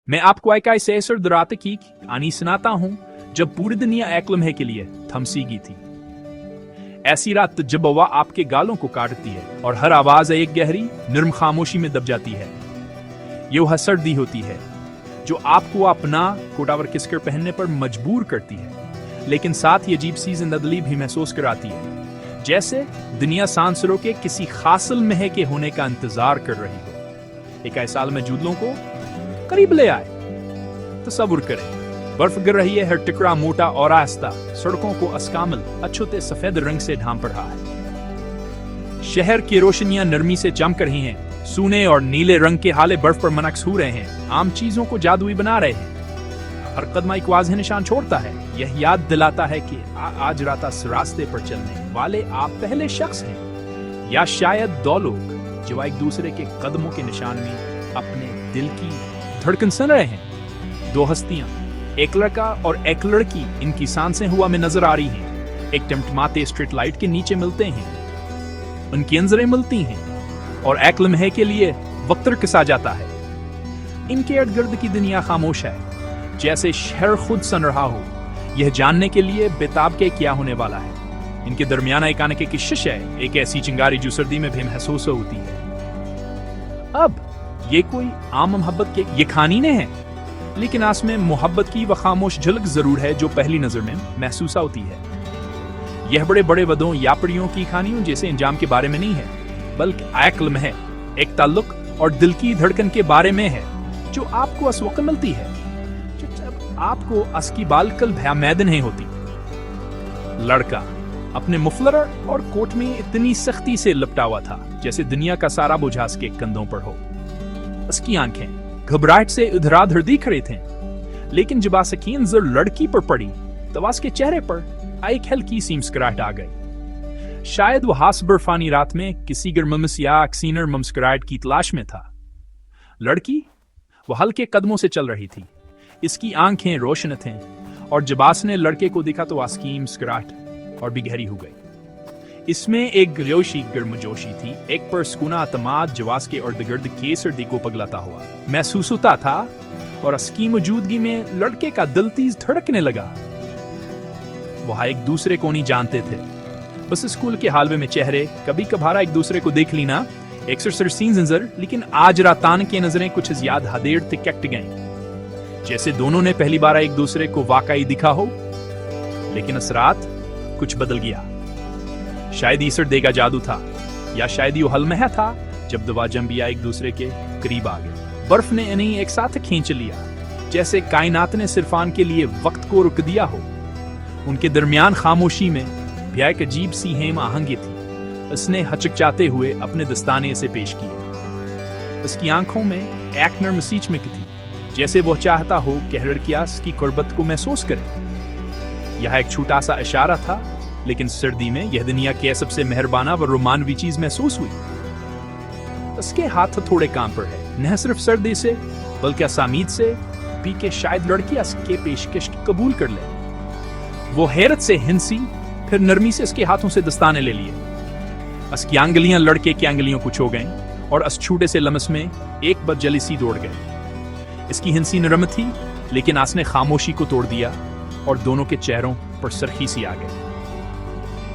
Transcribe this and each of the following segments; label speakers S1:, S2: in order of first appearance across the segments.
S1: मैं आपको एक ऐसे असर दराते की कहानी सुनाता हूँ जब पूरी दुनिया एक लम्हे के लिए थम सी गई थी। ऐसी रात जब हवा आपके गालों को काटती है और हर आवाज एक गहरी निर्म खामोशी में दब जाती है। ये वह सर्दी होती है जो आपको अपना कोटावर किसकर पहनने पर मजबूर करती है, लेकिन साथ ही अजीब सी जिंदगी भी महसूस कराती है, जैसे दुनिया सांसरों के किसी खासिल महक के होने का इंतजार कर रही हो। एक ऐसा साल में जूदलों को करीब ले आए। तसव्वुर करें, बर्फ गिर रही है, हर टुकड़ा मोटा और आहिस्ता सड़कों को अस्कामल अछूते सफेद रंग से ढांप रहा है। शहर की रोशनियां नरमी से चमक रही हैं, सूने और नीले रंग के हाले बर्फ पर मनक्स हो रहे हैं, आम चीजों को जादुई बना रहे हैं। हर कदम एक वाज़ेह निशान छोड़ता है, यह याद दिलाता है कि आज रात इस रास्ते पर चलने वाले आप पहले शख्स हैं, या शायद दो लोग जो एक दूसरे के कदमों के निशान में अपने दिल की धड़कन सुन रहे हैं। दो हस्तियां, एक लड़का और एक लड़की, इनकी सांसें हवा में नजर आ रही हैं। एक टिमटिमाते स्ट्रीट लाइट के नीचे मिलते हैं, उनकी नजरें मिलती हैं और एक लम्हे के लिए वक्त रुकसा जाता है। इनके इर्द गिर्द की दुनिया खामोश है, जैसे शहर खुद सुन रहा हो, यह जानने के लिए बेताब के क्या होने वाला है। इनके दरमियान एक आने की कशिश है, एक ऐसी चिंगारी जो सर्दी में भी महसूस होती है। अब ये कोई आम मोहब्बत के ये कहानी ने है, लेकिन आसमें मोहब्बत की वह खामोश झलक जरूर है जो पहली नजर में महसूस होती है। यह बड़े बड़े वदों या परियों की कहानियों जैसे अंजाम के बारे में नहीं है, बल्कि एक लम्हे, एक ताल्लुक और दिल की धड़कन के बारे में है, जो आपको इस वक्त मिलती है जब आपको असकी बालकल भयामैद नहीं होती। लड़का अपने मुफलर और कोट में इतनी सख्ती से लिपटा हुआ था जैसे दुनिया का सारा बोझ उसके कंधों पर हो। उसकी आंखें घबराहट से उधराधर दिख रहे थे, लेकिन जब आसकी नजर लड़की पर पड़ी तो उसके चेहरे पर एक हल्की सी मुस्कुराहट आ गई। शायद वो हास बर्फानी रात में किसी गर्ममस या अक्सीनर मुस्कुराहट की तलाश में था। लड़की वो हल्के कदमों से चल रही थी, इसकी आंखें रोशन थीं, और जब ने लड़के को देखा तो उसकी मुस्कुराहट और भी गहरी हो गई। इसमें एक गलोशी गर्मजोशी थी, एक परस्कूना अतमाद जवास के इर्द गिर्द के सर्दी को पगलाता हुआ महसूस होता था, और उसकी मौजूदगी में लड़के का दिल तेज धड़कने लगा। वह एक दूसरे को नहीं जानते थे, बस स्कूल के हालवे में चेहरे कभी कभारा एक दूसरे को देख लेना, एक सरसीन नजर, लेकिन आज रातान की नजरें कुछ ज्याद हदेर तक कट गईं, जैसे दोनों ने पहली बार एक दूसरे को वाकई दिखा हो। लेकिन इस रात कुछ बदल गया। शायद ईसर देगा जादू था, या शायद ये हलमह था जब दवा जंबिया एक दूसरे के करीब आ गए। बर्फ ने इन्हें एक साथ खींच लिया, जैसे कायनात ने सिरफान के लिए वक्त को रुक दिया हो। उनके दरमियान खामोशी में भी एक अजीब सी हेम आहंगी थी। उसने हचकचाते हुए अपने दस्ताने से पेश किए। उसकी आंखों में एक नर्म सी चमक थी, जैसे वो चाहता हो कि हर लड़कियां उसकी कुर्बत को महसूस करे। यह एक छोटा सा इशारा था, लेकिन सर्दी में यह दुनिया के सबसे मेहरबाना व रोमानवी चीज महसूस हुई। उसके हाथ थोड़े काम पर है, न सिर्फ सर्दी से बल्कि असामीद से भी के शायद लड़की उसके पेशकश कबूल कर ले। वो हैरत से हिंसी, फिर नरमी से उसके हाथों से दस्ताने ले लिए। उसकी आंगलियां लड़के की आंगलियों को छू गईं, और उस छोटे से लम्स में एक बार जली सी दौड़ गई। इसकी हिंसी नरम थी, लेकिन उसने खामोशी को तोड़ दिया, और दोनों के चेहरों पर सरखी सी आ गई।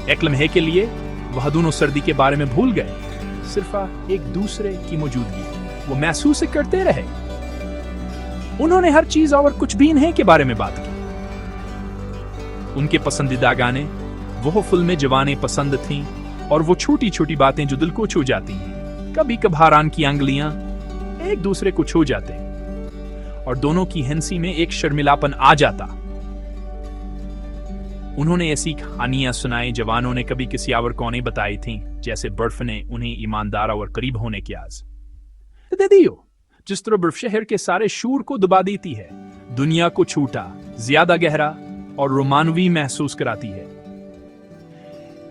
S1: एक लम्हे के लिए वह दोनों सर्दी के बारे में भूल गए, सिर्फ एक दूसरे की मौजूदगी वो महसूस करते रहे। उन्होंने हर चीज और कुछ भी नहीं के बारे में बात की। उनके पसंदीदा गाने, वो फिल्में जवानें पसंद थीं, और वो छोटी छोटी बातें जो दिल को छू जाती हैं। कभी कभार की आंगलियां एक दूसरे को छू जाते, और दोनों की हंसी में एक शर्मिलापन आ जाता। उन्होंने ऐसी कहानियां सुनाई जवानों ने कभी किसी और को नहीं बताई थीं, जैसे बर्फ ने उन्हें ईमानदार और करीब होने की आज दे दियो। जिस तरह बर्फ शहर के सारे शूर को दबा देती है, दुनिया को छोटा, ज्यादा गहरा और रोमानवी महसूस कराती है।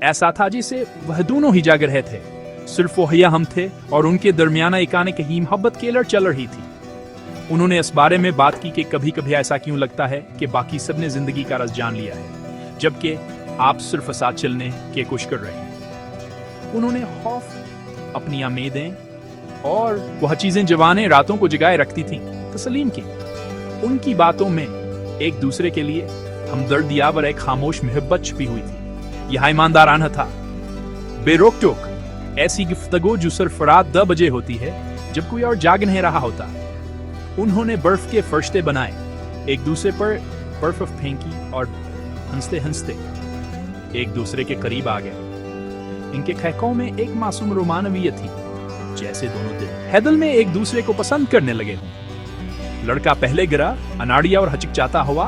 S1: ऐसा था जैसे वह दोनों ही जाग रहे थे, सिर्फ वो या हम थे, और उनके दरमियाना एक आने की मोहब्बत की लड़ चल रही थी। उन्होंने इस बारे में बात की कि कभी कभी ऐसा क्यों लगता है कि बाकी सबने जिंदगी का रस जान लिया है, जबकि आप सिर्फ साथ चलने की कोशिश कर रहे हैं। उन्होंने खौफ, अपनी उम्मीदें और वह चीजें जवानें रातों को जगाए रखती थीं तस्लीम की। उनकी बातों में एक दूसरे के लिए हमदर्दिया और एक खामोश मोहब्बत छुपी हुई थी। यह ईमानदाराना था, बेरोक टोक ऐसी गुफ्तगू जो सरफरात 10 बजे होती है जब कोई और जाग नहीं रहा होता। उन्होंने बर्फ के फरिश्ते बनाए, एक दूसरे पर बर्फ फेंकी और हंसते हंसते एक दूसरे के करीब आ गए। इनके खैकों में एक मासूम रोमानवियत थी, जैसे दोनों दिल हैदल में एक दूसरे को पसंद करने लगे हों। लड़का पहले गिरा, अनाड़िया और हचकचाता हुआ।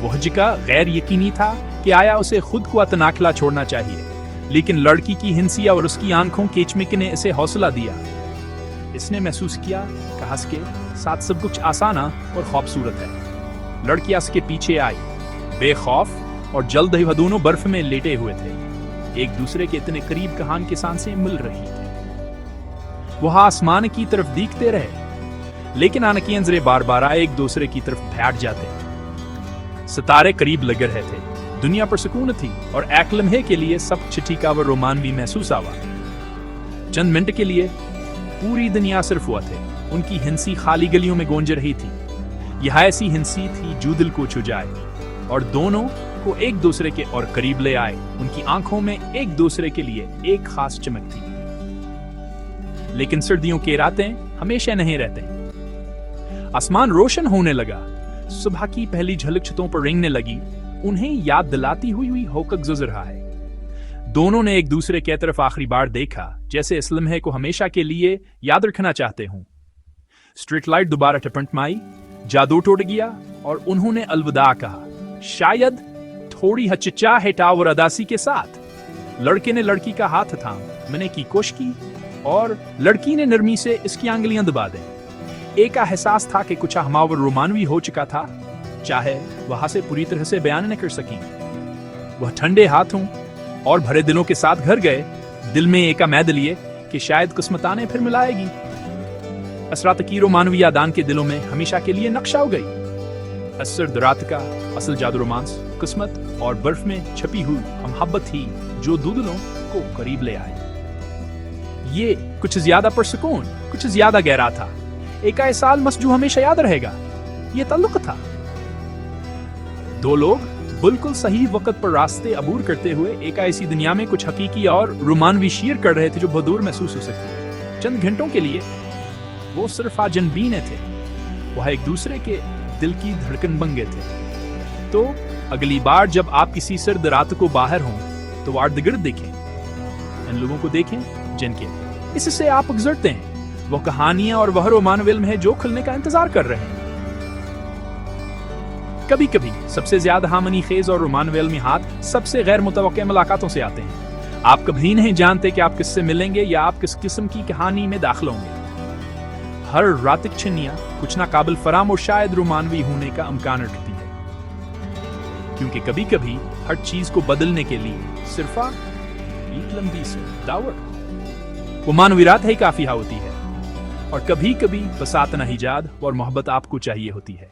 S1: वो हजका गैर यकीनी था कि आया उसे खुद को अतनाखला छोड़ना चाहिए, लेकिन लड़की की हिंसी और उसकी आंखों के चमक ने इसे हौसला दिया। इसने महसूस किया कि हंस के साथ सब कुछ आसाना और खूबसूरत है। लड़की उसके पीछे आई, बेखौफ और जल्द ही वह दोनों बर्फ में लेटे हुए थे, एक दूसरे के इतने करीब कहान के सांसें मिल रही थी। वह आसमान की तरफ देखते रहे, लेकिन आंखें नजरें बार बार एक दूसरे की तरफ बैठ जाते। सितारे करीब लग रहे थे, दुनिया पर सुकून थी और एक लम्हे के लिए सब चिट्ठी और रोमान भी महसूस आवा। चंद मिनट के लिए पूरी दुनिया सिर्फ हुआ थे। उनकी हिंसी खाली गलियों में गूंज रही थी। यह ऐसी हिंसी थी जो दिल को छू जाए और दोनों को एक दूसरे के और करीब ले आए। उनकी आंखों में एक दूसरे के लिए एक खास चमक थी। लेकिन सर्दियों के रातें हमेशा नहीं रहते। आसमान रोशन होने लगा, सुबह की पहली झलक छतों पर रेंगने लगी, उन्हें याद दिलाती हुई होकर गुजर रहा है। दोनों ने एक दूसरे की तरफ आखिरी बार देखा, जैसे इस लम्हे को हमेशा के लिए याद रखना चाहते हूं। स्ट्रीट लाइट दोबारा टपटमाई, जादू टूट गया और उन्होंने अलविदा कहा, शायद थोड़ी हचकिचाहट और अदासी के साथ। लड़के ने लड़की का हाथ थामने की कोशिश की और लड़की ने नरमी से इसकी आंगलियां दबा दी। एक एहसास था कि कुछ हमावर रोमानवी हो चुका था, चाहे वहां से पूरी तरह से बयान न कर सकी। वह ठंडे हाथों और भरे दिलों के साथ घर गए, दिल में एक उम्मीद लिए कि शायद किस्मताने फिर मिलाएगी। असरात की रोमानवी यादान के दिलों में हमेशा के लिए नक्शा हो गई। असर रात का असल जादू रोमांस किस्मत और बर्फ में छपी हुई मोहब्बत थी जो दो दिलों को करीब ले आए। ये कुछ ज्यादा पुरसुकून, कुछ ज्यादा गहरा था। एक एहसास मस जो हमेशा याद रहेगा, ये ताल्लुक था। दो लोग बिल्कुल सही वक्त पर रास्ते अबूर करते हुए एक ऐसी दुनिया में कुछ हकीकी और रोमानवी शेयर कर रहे थे जो बहुत दूर महसूस हो सकती। चंद घंटों के लिए वो सिर्फ अजनबीने थे, वह एक दूसरे के दिल की धड़कन बन गए थे। तो अगली बार जब आप किसी सर्द रात को बाहर हों तो इर्द गिर्द देखें, इन लोगों को देखें जिनके इससे आप गुजरते हैं। वो कहानियां और वह रोमान फिल्म है जो खुलने का इंतजार कर रहे हैं। कभी कभी सबसे ज्यादा हामनी खेज और रोमान फिल्मी हाथ सबसे गैर मुतवक्के मुलाकातों से आते हैं। आप कभी नहीं जानते कि आप किससे मिलेंगे या आप किस किस्म की कहानी में दाखिल होंगे। हर रातिक छनिया कुछ ना काबिल फराम और शायद रोमानवी होने का इम्कान रखती है, क्योंकि कभी कभी हर चीज को बदलने के लिए सिर्फ एक लंबी सी दावत वो मानवीरात ही काफी होती है। और कभी कभी बसातना हिजाद और मोहब्बत आपको चाहिए होती है।